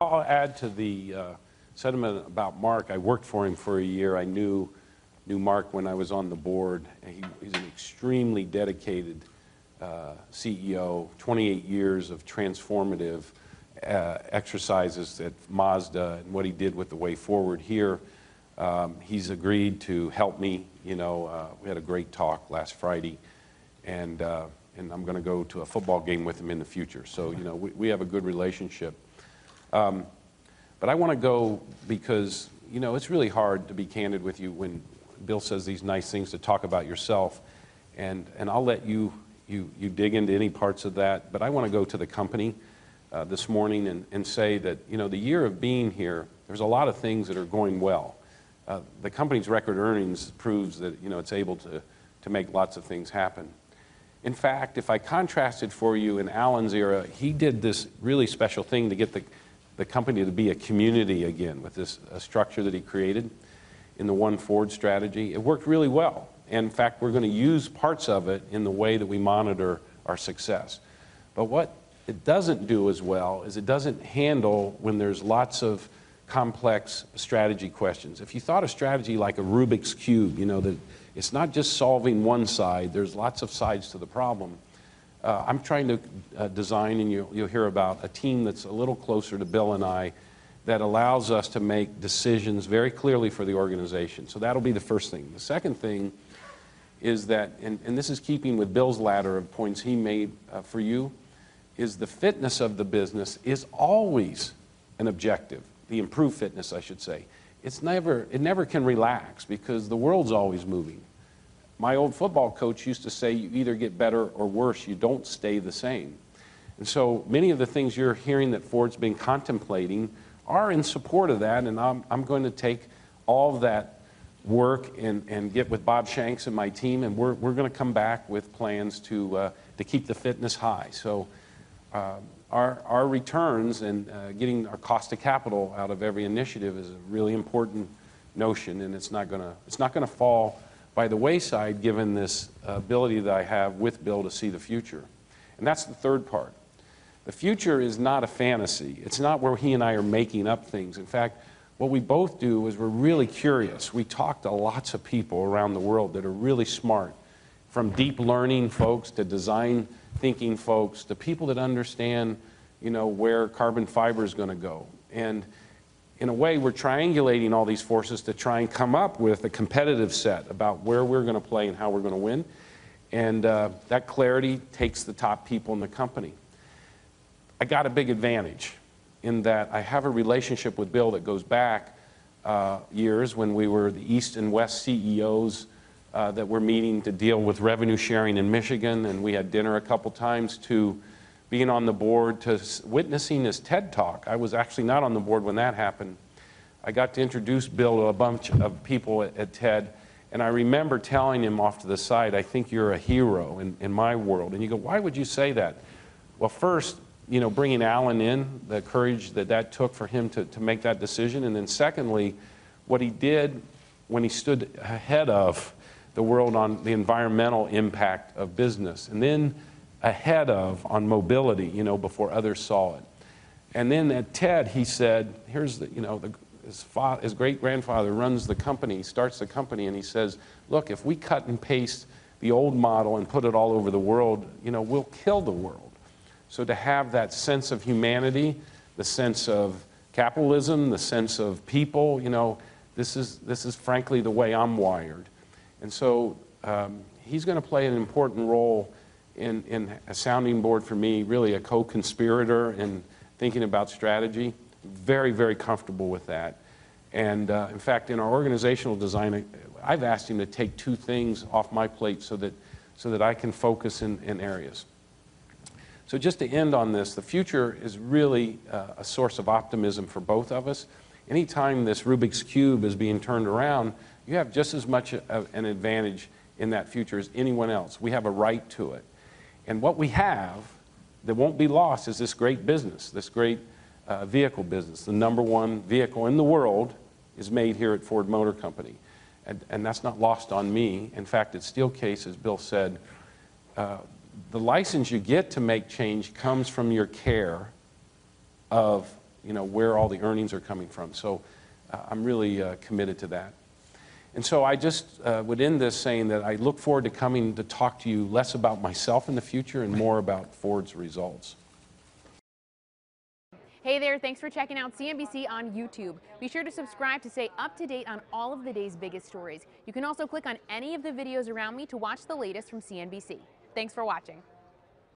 I'll add to the sentiment about Mark. I worked for him for a year. I knew Mark when I was on the board. He's an extremely dedicated CEO, 28 years of transformative exercises at Mazda and what he did with the way forward here. He's agreed to help me. We had a great talk last Friday, and I'm going to go to a football game with him in the future. So, we have a good relationship. But I want to go because, it's really hard to be candid with you when Bill says these nice things to talk about yourself, and I'll let you dig into any parts of that. But I want to go to the company this morning and say that, the year of being here, there's a lot of things that are going well. The company's record earnings proves that, it's able to make lots of things happen. In fact, if I contrasted for you in Alan's era, he did this really special thing to get the company to be a community again with this structure that he created in the One Ford strategy. It worked really well. And in fact, we're going to use parts of it in the way that we monitor our success. But what it doesn't do as well is it doesn't handle when there's lots of complex strategy questions. If you thought of strategy like a Rubik's Cube, that it's not just solving one side, there's lots of sides to the problem. I'm trying to design, and you'll hear about, a team that's a little closer to Bill and I that allows us to make decisions very clearly for the organization. So that'll be the first thing. The second thing is that, and this is keeping with Bill's ladder of points he made for you, is the fitness of the business is always an objective. The improved fitness, I should say. It never can relax because the world's always moving. My old football coach used to say you either get better or worse, you don't stay the same. And so many of the things you're hearing that Ford's been contemplating are in support of that, and I'm going to take all of that work and get with Bob Shanks and my team, and we're going to come back with plans to keep the fitness high. So our returns and getting our cost of capital out of every initiative is a really important notion, and it's not going to fall by the wayside given this ability that I have with Bill to see the future. And that's the third part. The future is not a fantasy. It's not where he and I are making up things. In fact, what we both do is we're really curious. We talk to lots of people around the world that are really smart, from deep learning folks to design thinking folks to people that understand, where carbon fiber is going to go. And in a way, we're triangulating all these forces to try and come up with a competitive set about where we're going to play and how we're going to win. And that clarity takes the top people in the company. I got a big advantage in that I have a relationship with Bill that goes back years when we were the East and West CEOs that were meeting to deal with revenue sharing in Michigan, and we had dinner a couple times, to being on the board, to witnessing his TED Talk. I was actually not on the board when that happened. I got to introduce Bill to a bunch of people at TED, and I remember telling him off to the side, I think you're a hero in my world. And you go, why would you say that? Well, first, bringing Alan in, the courage that took for him to make that decision, and then secondly, what he did when he stood ahead of the world on the environmental impact of business, and then ahead of on mobility, before others saw it. And then at TED, he said, here's his great-grandfather runs the company, starts the company, and he says, look, if we cut and paste the old model and put it all over the world, we'll kill the world. So to have that sense of humanity, the sense of capitalism, the sense of people, this is frankly the way I'm wired. And so he's going to play an important role in a sounding board for me, really a co-conspirator in thinking about strategy. Very, very comfortable with that. And in fact, in our organizational design, I've asked him to take two things off my plate so that I can focus in areas. So just to end on this, the future is really a source of optimism for both of us. Anytime this Rubik's Cube is being turned around, you have just as much an advantage in that future as anyone else. We have a right to it. And what we have that won't be lost is this great business, this great vehicle business. The number one vehicle in the world is made here at Ford Motor Company. And that's not lost on me. In fact, at Steelcase, as Bill said, the license you get to make change comes from your care of where all the earnings are coming from. So I'm really committed to that. And so I just would end this saying that I look forward to coming to talk to you less about myself in the future and more about Ford's results. Hey there, thanks for checking out CNBC on YouTube. Be sure to subscribe to stay up to date on all of the day's biggest stories. You can also click on any of the videos around me to watch the latest from CNBC. Thanks for watching.